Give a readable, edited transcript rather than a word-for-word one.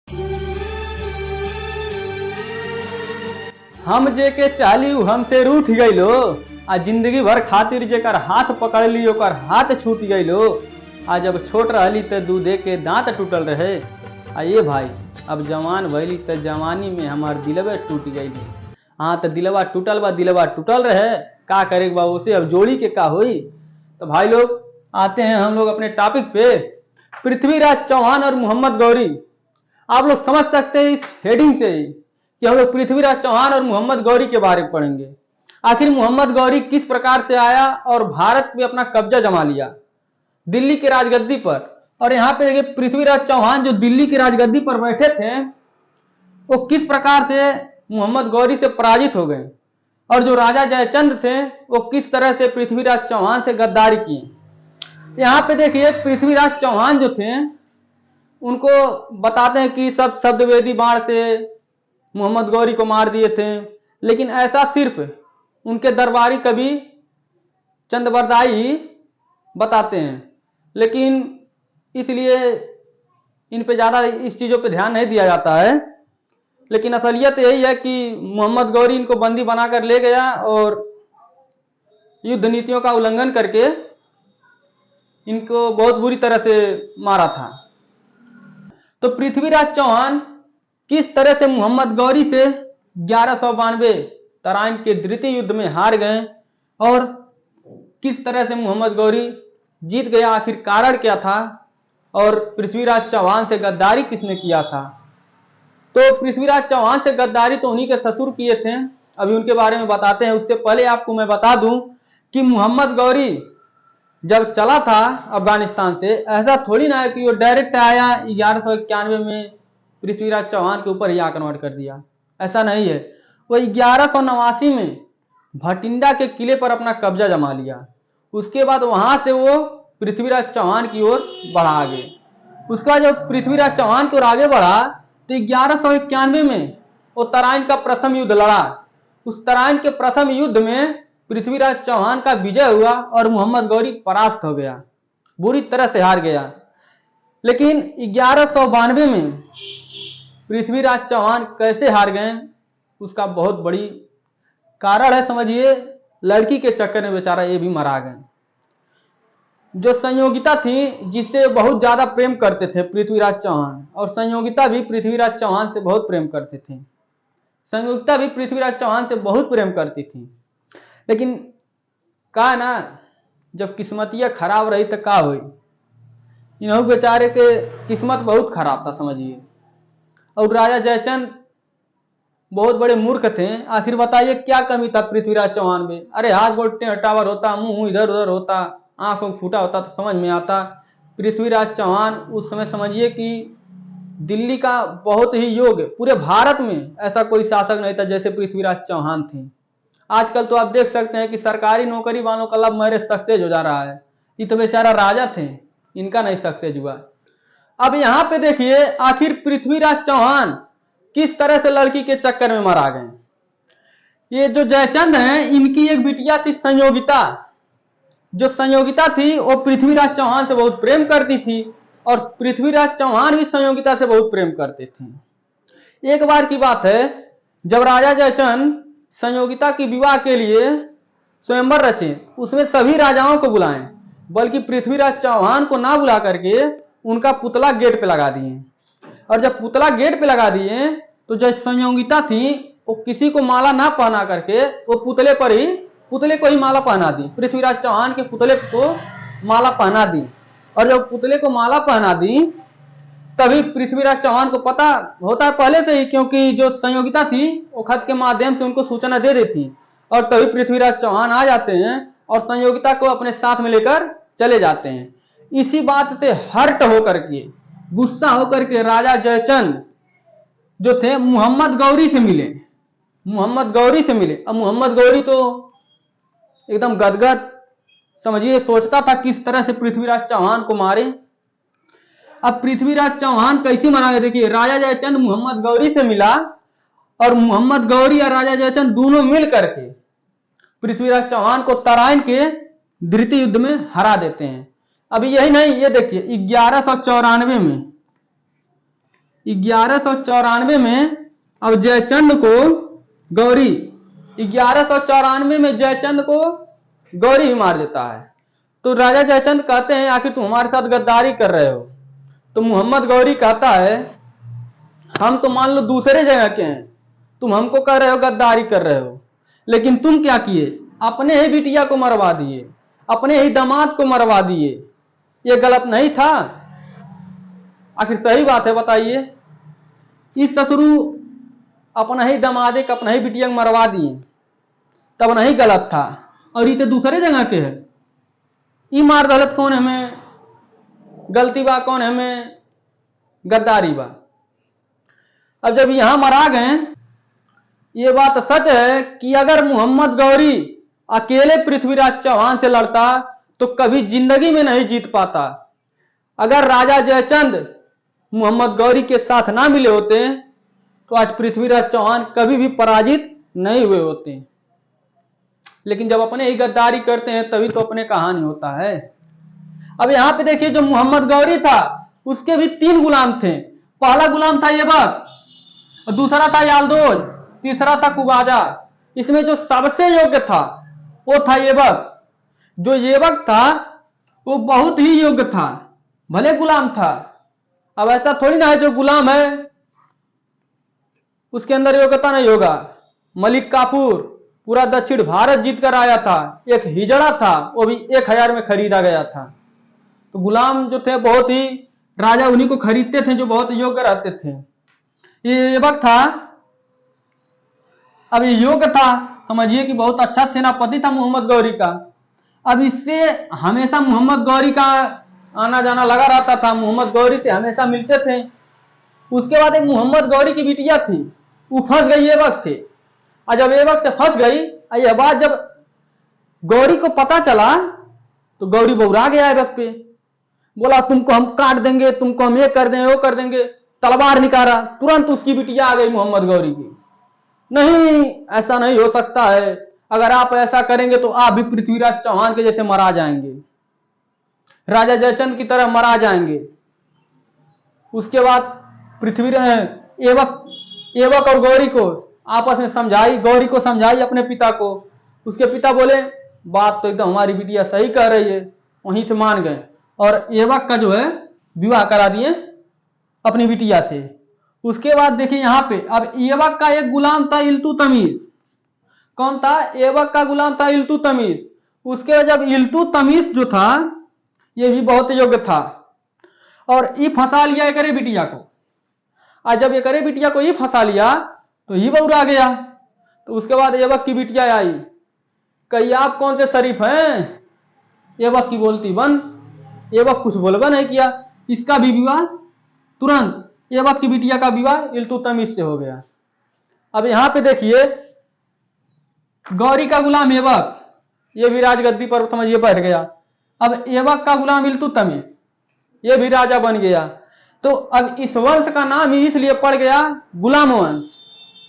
हम जे के चाली हमसे रूठ गइलो, आ जिंदगी भर खातिर जेकर हाथ पकड़ ली ओकर हाथ छूट गइलो। आ जब छोट रहली त दूधे के दांत टूटल रहे। आ ये भाई अब जवान भइली त जवानी में हमार दिलवे टूट गई। हाँ तो दिलवा टूटल रहे, का करे बा उसे अब जोड़ी के का हुई। तो भाई लोग आते हैं हम लोग अपने टॉपिक पे, पृथ्वीराज चौहान और मोहम्मद गौरी। आप लोग समझ सकते हैं इस हेडिंग से कि हम लोग पृथ्वीराज चौहान और मोहम्मद गौरी के बारे में पढ़ेंगे। आखिर मोहम्मद गौरी किस प्रकार से आया और भारत पे अपना कब्जा जमा लिया दिल्ली की राजगद्दी पर। और यहाँ पे देखिए पृथ्वीराज चौहान जो दिल्ली की राजगद्दी पर बैठे थे वो किस प्रकार से मोहम्मद गौरी से पराजित हो गए, और जो राजा जयचंद थे वो किस तरह से पृथ्वीराज चौहान से गद्दारी किए। यहाँ पे देखिए पृथ्वीराज चौहान जो थे उनको बताते हैं कि सब शब्दवेदी बाण से मोहम्मद गौरी को मार दिए थे, लेकिन ऐसा सिर्फ उनके दरबारी कवि चंदबरदाई ही बताते हैं। लेकिन इसलिए इन पे ज़्यादा इस चीज़ों पे ध्यान नहीं दिया जाता है। लेकिन असलियत यही है कि मोहम्मद गौरी इनको बंदी बनाकर ले गया और युद्ध नीतियों का उल्लंघन करके इनको बहुत बुरी तरह से मारा था। तो पृथ्वीराज चौहान किस तरह से मोहम्मद गौरी से 1192 तराइन के द्वितीय युद्ध में हार गए और किस तरह से मोहम्मद गौरी जीत गया, आखिर कारण क्या था, और पृथ्वीराज चौहान से गद्दारी किसने किया था। तो पृथ्वीराज चौहान से गद्दारी तो उन्हीं के ससुर किए थे, अभी उनके बारे में बताते हैं। उससे पहले आपको मैं बता दूं कि मोहम्मद गौरी जब चला था अफगानिस्तान से, ऐसा थोड़ी ना है कि वो डायरेक्ट आया 1191 में पृथ्वीराज चौहान के ऊपर ही आक्रमण कर दिया, ऐसा नहीं है। वो 1189 में भटिंडा के किले पर अपना कब्जा जमा लिया। उसके बाद वहां से वो पृथ्वीराज चौहान की ओर बढ़ा आगे। उसके बाद जब पृथ्वीराज चौहान की ओर आगे बढ़ा तो 1191 में वो तराइन का प्रथम युद्ध लड़ा। उस तराइन के प्रथम युद्ध में पृथ्वीराज चौहान का विजय हुआ और मोहम्मद गौरी परास्त हो गया, बुरी तरह से हार गया। लेकिन 1192 में पृथ्वीराज चौहान कैसे हार गए उसका बहुत बड़ी कारण है, समझिए। लड़की के चक्कर में बेचारा ये भी मरा गए। जो संयोगिता थी जिससे बहुत ज्यादा प्रेम करते थे पृथ्वीराज चौहान, और संयोगिता भी पृथ्वीराज चौहान से बहुत प्रेम करती थी। संयोगिता भी पृथ्वीराज चौहान से बहुत प्रेम करती थी। लेकिन का ना, जब किस्मतिया खराब रही तो का हुई। इन्हों बेचारे के किस्मत बहुत खराब था, समझिए। और राजा जयचंद बहुत बड़े मूर्ख थे। आखिर बताइए क्या कमी था पृथ्वीराज चौहान में। अरे हाथ गोटे हटावर होता, मुंह इधर उधर होता, आंखों फूटा होता तो समझ में आता। पृथ्वीराज चौहान उस समय समझिए कि दिल्ली का बहुत ही योग्य, पूरे भारत में ऐसा कोई शासक नहीं था जैसे पृथ्वीराज चौहान थे। आजकल तो आप देख सकते हैं कि सरकारी नौकरी वालों का लव मैरिज सक्सेस हो जा रहा है। ये तो बेचारा राजा थे, इनका नहीं सक्सेस हुआ। अब यहाँ पे देखिए आखिर पृथ्वीराज चौहान किस तरह से लड़की के चक्कर में मारा गए। ये जो जयचंद हैं इनकी एक बिटिया थी संयोगिता। जो संयोगिता थी वो पृथ्वीराज चौहान से बहुत प्रेम करती थी और पृथ्वीराज चौहान भी संयोगिता से बहुत प्रेम करते थे। एक बार की बात है जब राजा जयचंद संयोगिता की विवाह के लिए स्वयंवर रचे, उसमें सभी राजाओं को बुलाएं, बल्कि पृथ्वीराज चौहान को ना बुला करके उनका पुतला गेट पे लगा दिए। और जब पुतला गेट पे लगा दिए तो जो संयोगिता थी वो किसी को माला ना पहना करके वो पुतले को ही माला पहना दी। पृथ्वीराज चौहान के पुतले को माला पहना दी। और जब पुतले को माला पहना दी तभी पृथ्वीराज चौहान को पता होता है पहले से ही, क्योंकि जो संयोगिता थी वो खत के माध्यम से उनको सूचना दे देती। और तभी पृथ्वीराज चौहान आ जाते हैं और संयोगिता को अपने साथ में लेकर चले जाते हैं। इसी बात से हर्ट होकर के, गुस्सा होकर के राजा जयचंद जो थे मोहम्मद गौरी से मिले। अब मोहम्मद गौरी तो एकदम गदगद, समझिए, सोचता था किस तरह से पृथ्वीराज चौहान को मारे। अब पृथ्वीराज चौहान कैसे मरा गया, देखिए राजा जयचंद मोहम्मद गौरी से मिला और मोहम्मद गौरी और राजा जयचंद दोनों मिल करके पृथ्वीराज चौहान को तराइन के द्वितीय युद्ध में हरा देते हैं। अभी यही नहीं, ये देखिए 1194 में 1194 में अब जयचंद को गौरी 1194 में जयचंद को गौरी ही मार देता है। तो राजा जयचंद कहते हैं आखिर तुम हमारे साथ गद्दारी कर रहे हो। तो मोहम्मद गौरी कहता है हम तो मान लो दूसरे जगह के हैं, तुम हमको कह रहे हो गद्दारी कर रहे हो, लेकिन तुम क्या किए, अपने ही बिटिया को मरवा दिए, अपने ही दामाद को मरवा दिए। ये गलत नहीं था? आखिर सही बात है, बताइए। इस ससुरु अपना ही दमादे का अपना ही बिटिया मरवा दिए, तब नहीं गलत था। और ये तो दूसरे जगह के है, ये मार गलत कौन है हमें, गलती बा कौन है हमें, गद्दारी बा। अब जब यहां मरा गए, ये बात सच है कि अगर मोहम्मद गौरी अकेले पृथ्वीराज चौहान से लड़ता तो कभी जिंदगी में नहीं जीत पाता। अगर राजा जयचंद मोहम्मद गौरी के साथ ना मिले होते तो आज पृथ्वीराज चौहान कभी भी पराजित नहीं हुए होते। लेकिन जब अपने ही गद्दारी करते हैं तभी तो अपने का हानि होता है। अब यहां पे देखिए, जो मोहम्मद गौरी था उसके भी 3 गुलाम थे। पहला गुलाम था येबक, दूसरा था यालदोज, तीसरा था कुबाजा। इसमें जो सबसे योग्य था वो था येबक। जो येबक था वो बहुत ही योग्य था, भले गुलाम था। अब ऐसा थोड़ी ना है जो गुलाम है उसके अंदर योग्यता नहीं होगा। मलिक काफूर पूरा दक्षिण भारत जीत कर आया था, एक हिजड़ा था, वो भी 1000 में खरीदा गया था। तो गुलाम जो थे बहुत ही, राजा उन्हीं को खरीदते थे जो बहुत योग्य रहते थे। ये वक्त था, अब ये योग्य था, समझिए कि बहुत अच्छा सेनापति था मोहम्मद गौरी का। अब इससे हमेशा मोहम्मद गौरी का आना जाना लगा रहता था, मोहम्मद गौरी से हमेशा मिलते थे। उसके बाद एक मोहम्मद गौरी की बिटिया थी, वो फंस गई ऐबक से। और जब ऐबक से फंस गई, यह बात जब गौरी को पता चला तो गौरी बौरा गया ऐबक पे, बोला तुमको हम काट देंगे, तुमको हम ये कर देंगे वो कर देंगे। तलवार निकाला, तुरंत उसकी बिटिया आ गई मोहम्मद गौरी की। नहीं, ऐसा नहीं हो सकता है, अगर आप ऐसा करेंगे तो आप भी पृथ्वीराज चौहान के जैसे मरा जाएंगे, राजा जयचंद की तरह मरा जाएंगे। उसके बाद पृथ्वीराज ऐबक और गौरी को आपस में समझाई, गौरी को समझाई अपने पिता को। उसके पिता बोले बात तो एकदम हमारी बिटिया सही कह रही है, वहीं से मान गए और ऐबक का जो है विवाह करा दिए अपनी बिटिया से। उसके बाद देखिए यहाँ पे, अब ऐबक का एक गुलाम था इल्तुतमिश। कौन था? ऐबक का गुलाम था इल्तुतमिश। उसके जब इल्तुतमिश जो था ये भी बहुत योग्य था और ये फंसा लिया एकरे बिटिया को। आज जब एकरे बिटिया को ये फंसा लिया तो ये बौरा गया। तो उसके बाद ऐबक की बिटिया आई, कही आप कौन से शरीफ हैं? ऐबक की बोलती बंद। ऐबक कुछ बोलबा नहीं किया। इसका भी विवाह तुरंत, ऐबक की बिटिया का विवाह इल्तुतमिश से हो गया। अब यहां पे देखिए, गौरी का गुलाम ऐबक, ये भी राजगद्दी पर समझिए बैठ गया। अब ऐबक का गुलाम इल्तुतमिश, ये भी राजा बन गया। तो अब इस वंश का नाम ही इसलिए पड़ गया गुलाम वंश।